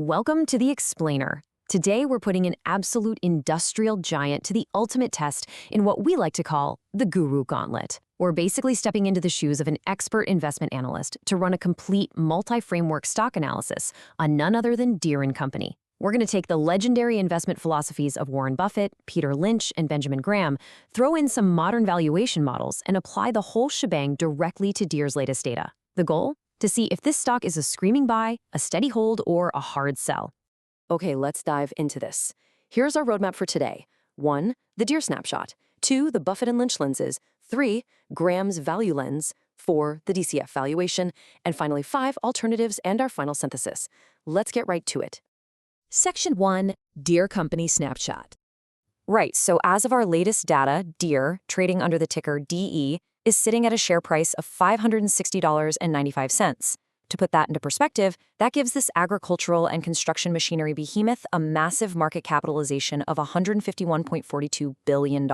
Welcome to the Explainer. Today we're putting an absolute industrial giant to the ultimate test in what we like to call the Guru Gauntlet. We're basically stepping into the shoes of an expert investment analyst to run a complete multi-framework stock analysis on none other than Deere & Company. We're going to take the legendary investment philosophies of Warren Buffett, Peter Lynch, and Benjamin Graham, throw in some modern valuation models, and apply the whole shebang directly to Deere's latest data. The goal? To see if this stock is a screaming buy, a steady hold, or a hard sell. Okay, let's dive into this. Here's our roadmap for today. 1. The Deere snapshot. 2. The Buffett and Lynch lenses. 3. Graham's value lens. 4. The DCF valuation. And finally 5. Alternatives and our final synthesis. Let's get right to it. Section 1. Deere Company snapshot. Right, so as of our latest data, Deere, trading under the ticker DE, is sitting at a share price of $560.95. To put that into perspective, that gives this agricultural and construction machinery behemoth a massive market capitalization of $151.42 billion.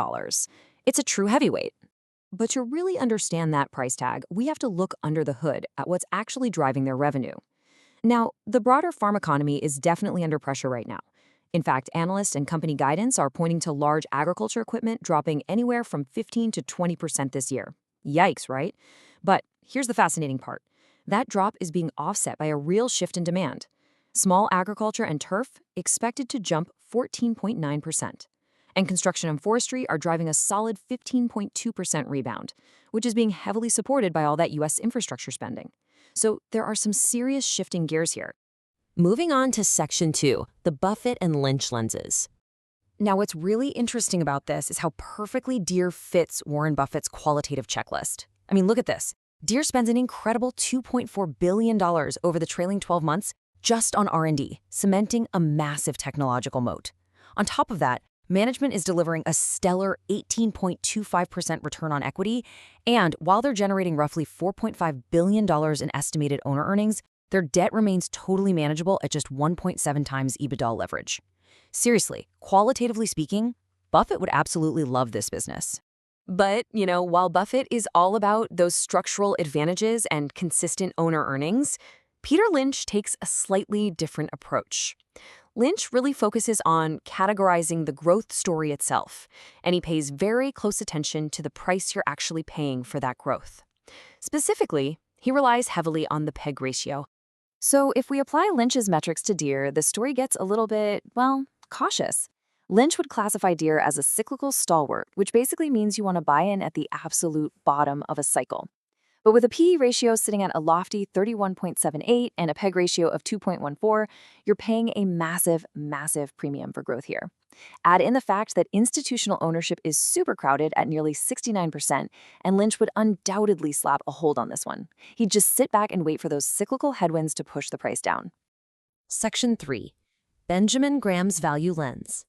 It's a true heavyweight. But to really understand that price tag, we have to look under the hood at what's actually driving their revenue. Now, the broader farm economy is definitely under pressure right now. In fact, analysts and company guidance are pointing to large agriculture equipment dropping anywhere from 15 to 20% this year. Yikes, right? But here's the fascinating part. That drop is being offset by a real shift in demand. Small agriculture and turf expected to jump 14.9%. And construction and forestry are driving a solid 15.2% rebound, which is being heavily supported by all that U.S. infrastructure spending. So there are some serious shifting gears here. Moving on to Section 2, the Buffett and Lynch lenses. Now, what's really interesting about this is how perfectly Deere fits Warren Buffett's qualitative checklist. I mean, look at this. Deere spends an incredible $2.4 billion over the trailing 12 months just on R&D, cementing a massive technological moat. On top of that, management is delivering a stellar 18.25% return on equity, and while they're generating roughly $4.5 billion in estimated owner earnings, their debt remains totally manageable at just 1.7 times EBITDA leverage. Seriously, qualitatively speaking, Buffett would absolutely love this business. But, while Buffett is all about those structural advantages and consistent owner earnings, Peter Lynch takes a slightly different approach. Lynch really focuses on categorizing the growth story itself, and he pays very close attention to the price you're actually paying for that growth. Specifically, he relies heavily on the PEG ratio. So if we apply Lynch's metrics to Deere, the story gets a little bit, cautious. Lynch would classify Deere as a cyclical stalwart, which basically means you want to buy in at the absolute bottom of a cycle. But with a PE ratio sitting at a lofty 31.78 and a PEG ratio of 2.14, you're paying a massive, massive premium for growth here. Add in the fact that institutional ownership is super crowded at nearly 69%, and Lynch would undoubtedly slap a hold on this one. He'd just sit back and wait for those cyclical headwinds to push the price down. Section 3. Benjamin Graham's value lens.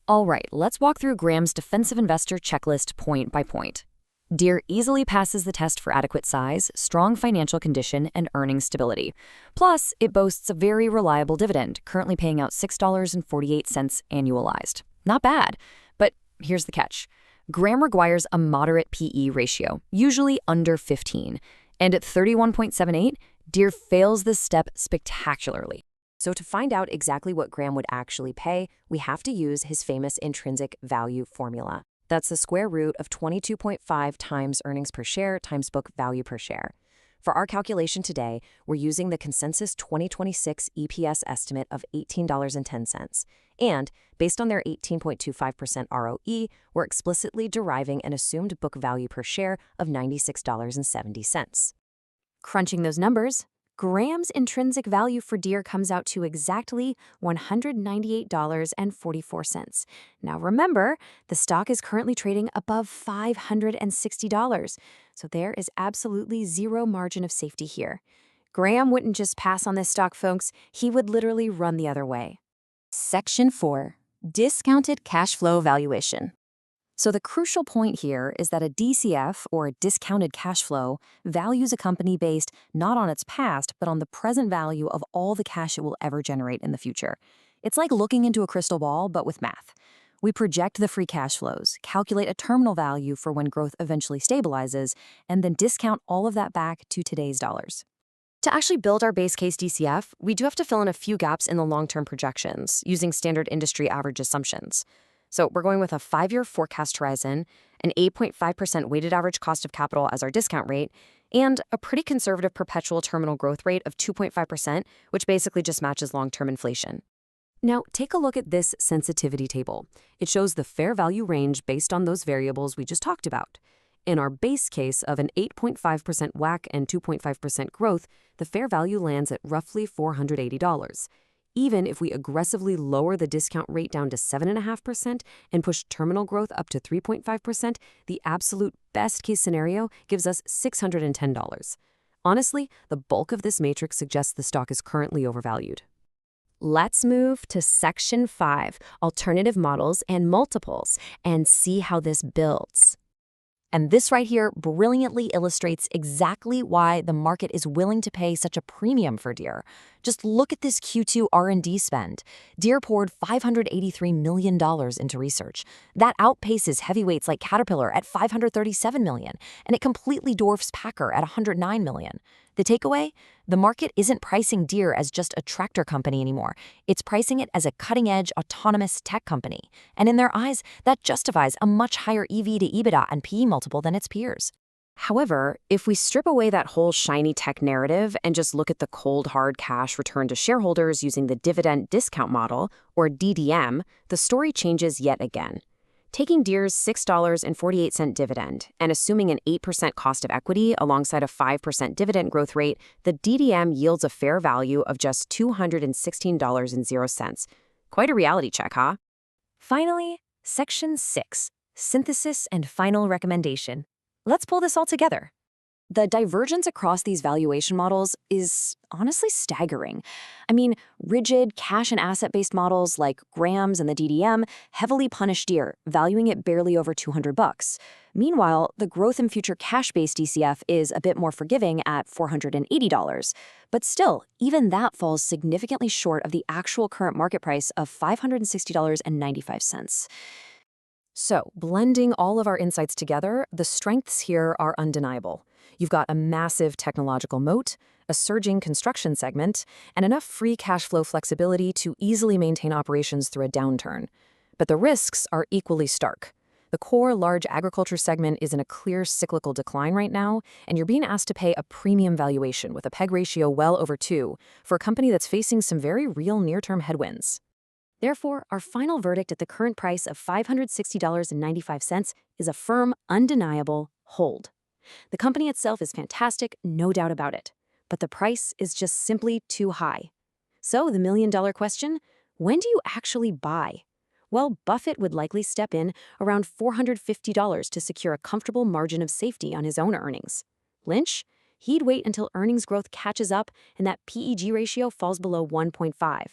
All right, let's walk through Graham's defensive investor checklist point by point. Deere easily passes the test for adequate size, strong financial condition, and earnings stability. Plus, it boasts a very reliable dividend, currently paying out $6.48 annualized. Not bad, but here's the catch. Graham requires a moderate PE ratio, usually under 15, and at 31.78, Deere fails this step spectacularly. So to find out exactly what Graham would actually pay, we have to use his famous intrinsic value formula. That's the square root of 22.5 times earnings per share times book value per share. For our calculation today, we're using the consensus 2026 EPS estimate of $18.10. And based on their 18.25% ROE, we're explicitly deriving an assumed book value per share of $96.70. Crunching those numbers, Graham's intrinsic value for Deere comes out to exactly $198.44. Now remember, the stock is currently trading above $560, so there is absolutely zero margin of safety here. Graham wouldn't just pass on this stock, folks. He would literally run the other way. Section 4. Discounted cash flow valuation. So the crucial point here is that a DCF, or a discounted cash flow, values a company based not on its past, but on the present value of all the cash it will ever generate in the future. It's like looking into a crystal ball, but with math. We project the free cash flows, calculate a terminal value for when growth eventually stabilizes, and then discount all of that back to today's dollars. To actually build our base case DCF, we do have to fill in a few gaps in the long-term projections using standard industry average assumptions. So we're going with a 5-year forecast horizon, an 8.5% weighted average cost of capital as our discount rate, and a pretty conservative perpetual terminal growth rate of 2.5%, which basically just matches long-term inflation. Now, take a look at this sensitivity table. It shows the fair value range based on those variables we just talked about. In our base case of an 8.5% WACC and 2.5% growth, the fair value lands at roughly $480. Even if we aggressively lower the discount rate down to 7.5% and push terminal growth up to 3.5%, the absolute best case scenario gives us $610. Honestly, the bulk of this matrix suggests the stock is currently overvalued. Let's move to Section 5, Alternative Models and Multiples, and see how this builds. And this right here brilliantly illustrates exactly why the market is willing to pay such a premium for Deere. Just look at this Q2 R&D spend. Deere poured $583 million into research. That outpaces heavyweights like Caterpillar at $537 million, and it completely dwarfs Packer at $109 million. The takeaway? The market isn't pricing Deere as just a tractor company anymore. It's pricing it as a cutting-edge autonomous tech company. And in their eyes, that justifies a much higher EV to EBITDA and PE multiple than its peers. However, if we strip away that whole shiny tech narrative and just look at the cold, hard cash return to shareholders using the dividend discount model, or DDM, the story changes yet again. Taking Deere's $6.48 dividend and assuming an 8% cost of equity alongside a 5% dividend growth rate, the DDM yields a fair value of just $216.00. Quite a reality check, huh? Finally, Section 6, Synthesis and Final Recommendation. Let's pull this all together. The divergence across these valuation models is honestly staggering. I mean, rigid cash and asset-based models like Graham's and the DDM heavily punish Deere, valuing it barely over $200. Meanwhile, the growth and future cash-based DCF is a bit more forgiving at $480. But still, even that falls significantly short of the actual current market price of $560.95. So, blending all of our insights together, the strengths here are undeniable. You've got a massive technological moat, a surging construction segment, and enough free cash flow flexibility to easily maintain operations through a downturn. But the risks are equally stark. The core large agriculture segment is in a clear cyclical decline right now, and you're being asked to pay a premium valuation with a PEG ratio well over 2 for a company that's facing some very real near-term headwinds. Therefore, our final verdict at the current price of $560.95 is a firm, undeniable hold. The company itself is fantastic, no doubt about it. But the price is just simply too high. So the million-dollar question, when do you actually buy? Well, Buffett would likely step in around $450 to secure a comfortable margin of safety on his own earnings. Lynch? He'd wait until earnings growth catches up and that PEG ratio falls below 1.5.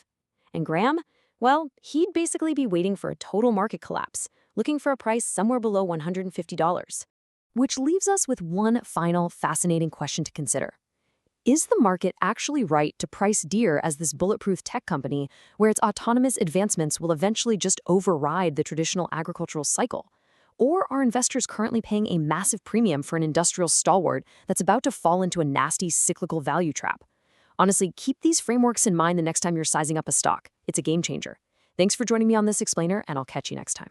And Graham? Well, he'd basically be waiting for a total market collapse, looking for a price somewhere below $150. Which leaves us with one final fascinating question to consider. Is the market actually right to price Deere as this bulletproof tech company where its autonomous advancements will eventually just override the traditional agricultural cycle? Or are investors currently paying a massive premium for an industrial stalwart that's about to fall into a nasty cyclical value trap? Honestly, keep these frameworks in mind the next time you're sizing up a stock. It's a game changer. Thanks for joining me on this explainer, and I'll catch you next time.